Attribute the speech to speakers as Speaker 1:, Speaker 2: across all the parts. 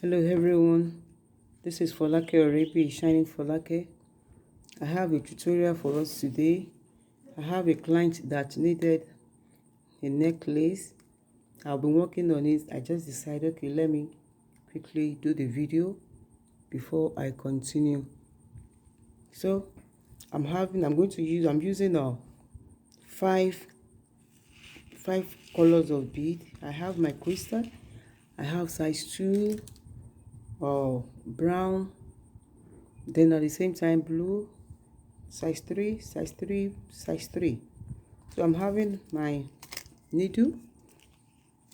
Speaker 1: Hello everyone, this is Folake Orebi, Shining Folake. I have a tutorial for us today. I have a client that needed a necklace. I've been working on it. I just decided, okay, let me quickly do the video before I continue. So I'm using five colors of bead. I have my crystal. I have size 2 brown, then at the same time blue, size 3, size 3, size 3. So I'm having my needle,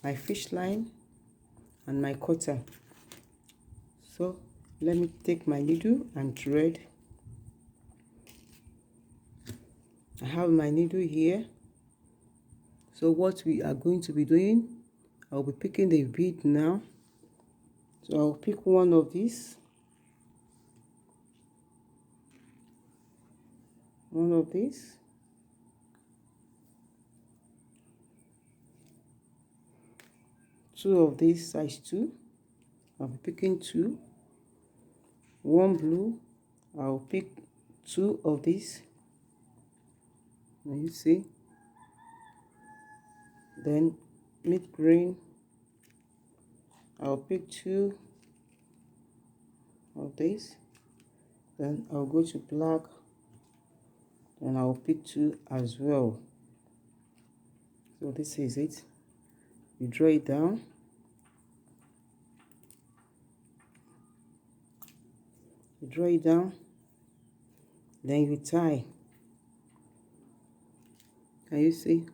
Speaker 1: my fish line, and my cutter. So let me take my needle and thread. I have my needle here. So what we are going to be doing, I'll be picking the bead now. So I'll pick one of these. Two of these size 2. I'll be picking 2. One blue, I'll pick 2 of these. Now you see. Then mid green, I'll pick 2 of these. Then I'll go to black, and I'll pick 2 as well. So this is it. You draw it down. Then you tie. Can you see?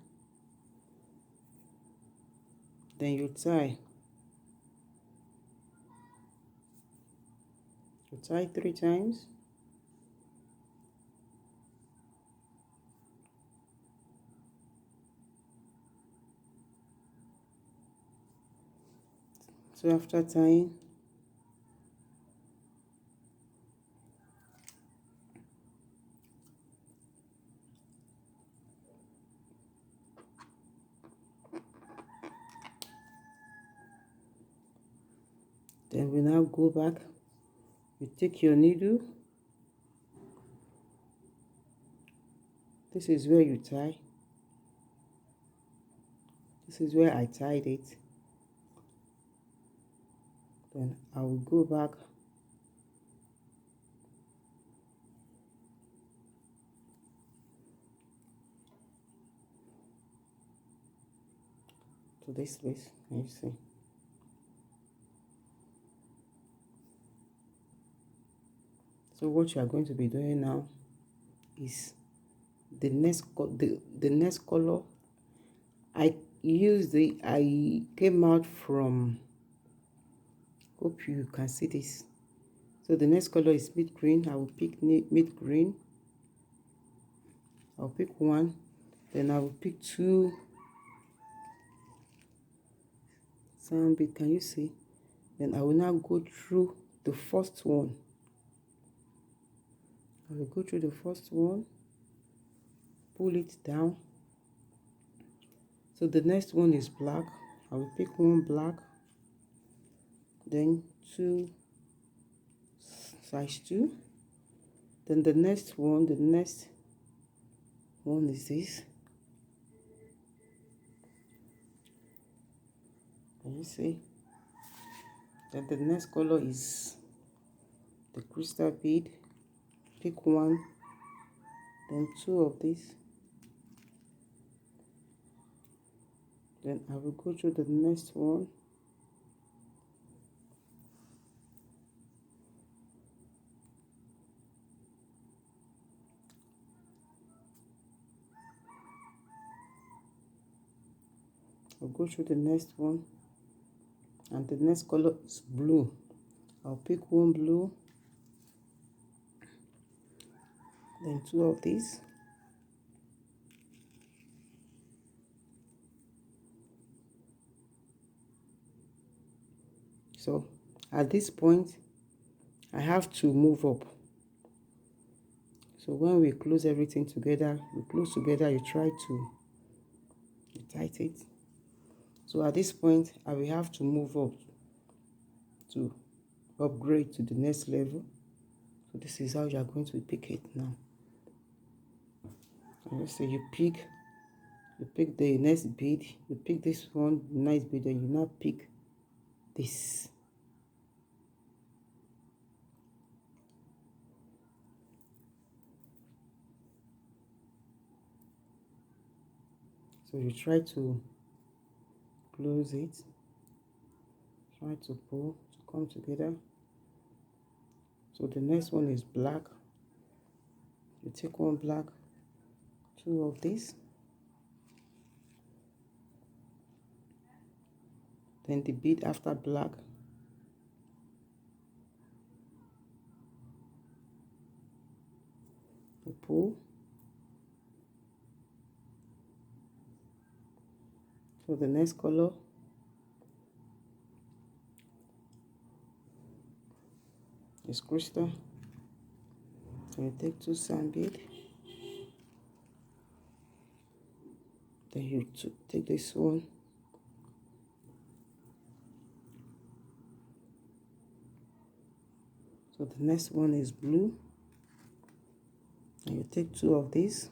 Speaker 1: Then you tie. You tie 3 times. So after tying, then we now go back. You take your needle. This is where you tie. This is where I tied it. Then I will go back to this place. Can you see? So what you are going to be doing now is the next color. I came out from, hope you can see this. So the next color is mid green. I will pick mid green. I'll pick 1, then I will pick 2 sand bead. Can you see? Then I will now go through the first one. I will go through the first one, pull it down. So the next one is black. I will pick 1 black, then 2 size 2. Then the next one is this. Can you see? Then the next color is the crystal bead. Pick 1, then 2 of these. Then I will go through the next one. I'll go through the next one, and the next color is blue. I'll pick 1 blue, then 2 of these. So at this point, I have to move up. So when we close everything together, you try to tighten it. So at this point, I will have to move up to upgrade to the next level. So this is how you are going to pick it now. And let's say you pick the next bead, you pick this one, nice bead, and you now pick this. So you try to close it, try to pull to come together. So the next one is black. You take one black, two of this, then the bead after black, you pull. So the next color is crystal. So you take two sand bead, then you take this one, so the next one is blue, and you take two of these,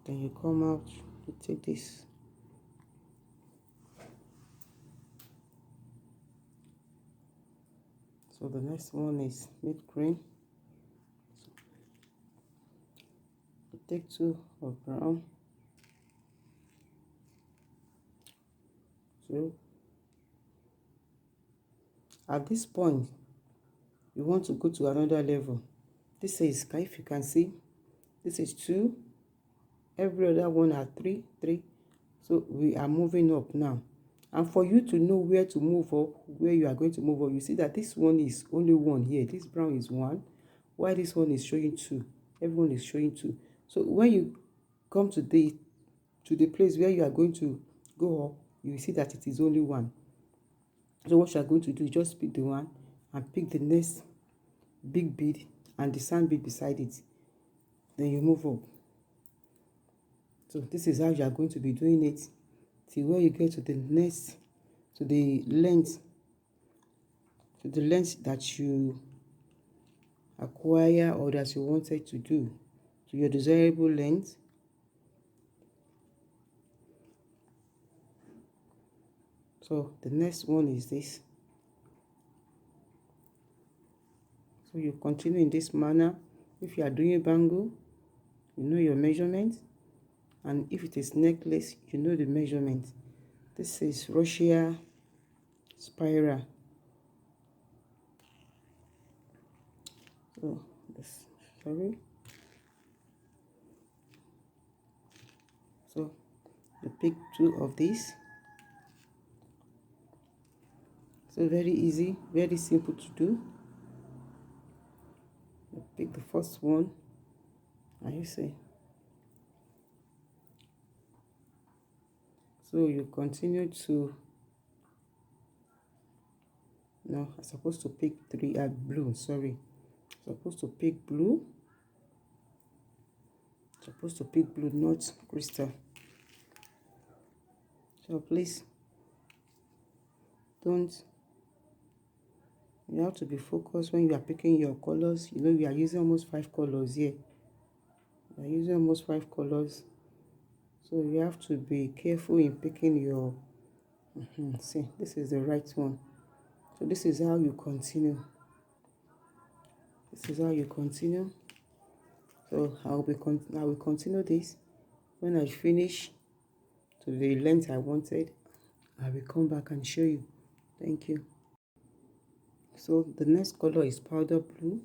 Speaker 1: then you come out, you take this, so the next one is mid green. You take two of brown, so at this point you want to go to another level. This is, if you can see, this is 2, every other one are 3, 3. So we are moving up now. And for you to know where to move up, where you are going to move up, you see that this one is only 1 here. This brown is 1, while this one is showing 2. Everyone is showing 2. So when you come to the place where you are going to go up, you will see that it is only 1. So what you are going to do is just pick the one and pick the next big bead and the sand bead beside it. Then you move up. So this is how you are going to be doing it till where you get to the next, to the length that you acquire or that you wanted to do, to your desirable length. So the next one is this. So you continue in this manner. If you are doing a bangle, you know your measurement, and if it is necklace, you know the measurement. This is Russia spiral. So this, sorry. So you pick 2 of these. So very easy, very simple to do. You pick the first one, and you see. So you continue to, no, I'm supposed to pick 3 at blue, sorry. Supposed to pick blue. Supposed to pick blue, not crystal. So please don't, you have to be focused when you are picking your colors. You know, we are using almost 5 colors here. We are using almost 5 colors. So you have to be careful in picking your, see, this is the right one. So this is how you continue. This is how you continue. So I will continue this. When I finish to the length I wanted, I will come back and show you. Thank you. So the next color is powder blue.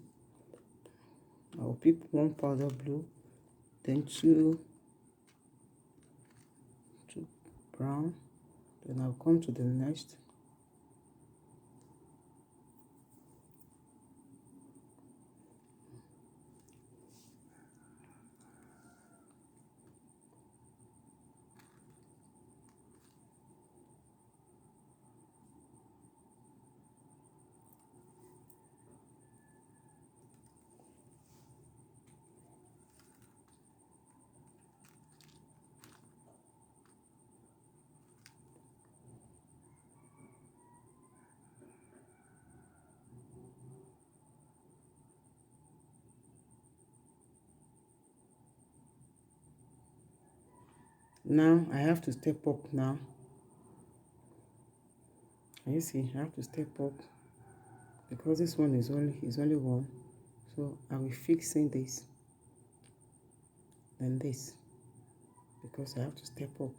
Speaker 1: I will pick 1 powder blue, then 2 brown, then I'll come to the next. Now I have to step up now. Can you see? I have to step up because this one is only one. So I will fixing this and this because I have to step up.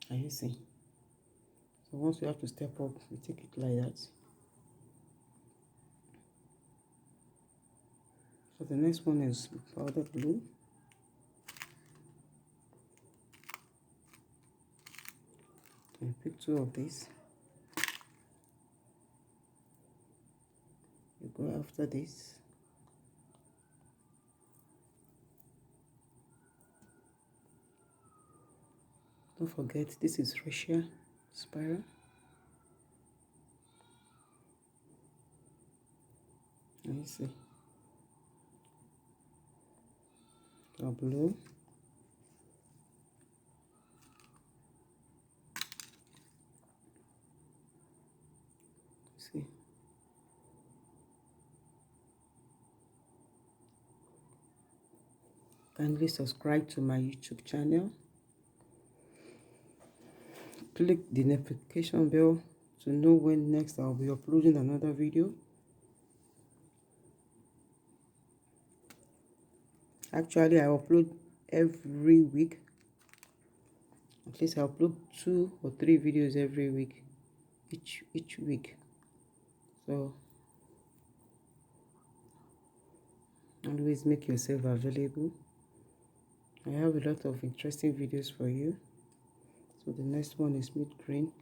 Speaker 1: Can you see? So once you have to step up, you take it like that. So the next one is powder blue. And pick two of these. You go after this. Don't forget, this is Russia spiral. Let me see. A blue. See. Kindly subscribe to my YouTube channel. Click the notification bell to know when next I'll be uploading another video. Actually, I upload every week. At least I upload 2 or 3 videos every week, each week. So always make yourself available. I have a lot of interesting videos for you. So the next one is mid green.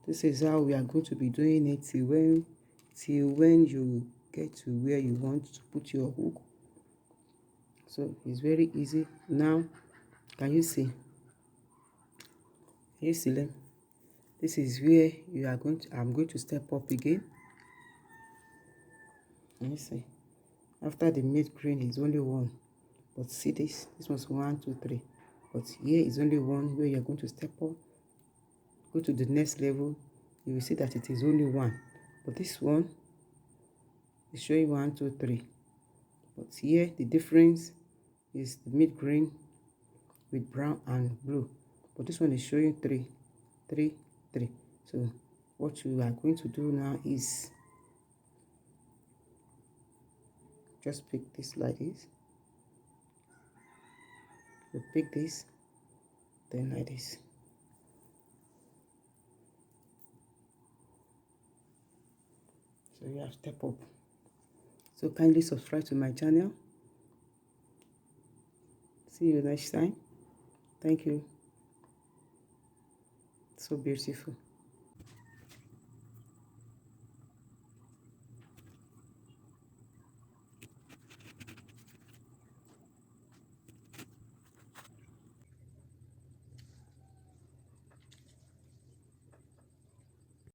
Speaker 1: This is how we are going to be doing it till when you get to where you want to put your hook. So it's very easy. Now, can you see? Can you see them? This is where you are going to, I'm going to step up again. Can you see? After the mid green is only one. But see this was 1, 2, 3. But here is only one where you're going to step up. Go to the next level. You will see that it is only one. But this one is showing 1, 2, 3. But here the difference is the mid green with brown and blue. But this one is showing 3, 3, 3. So what you are going to do now is just pick this like this. You pick this, then like this. So you have step up. So kindly subscribe to my channel. See you next time. Thank you. So beautiful.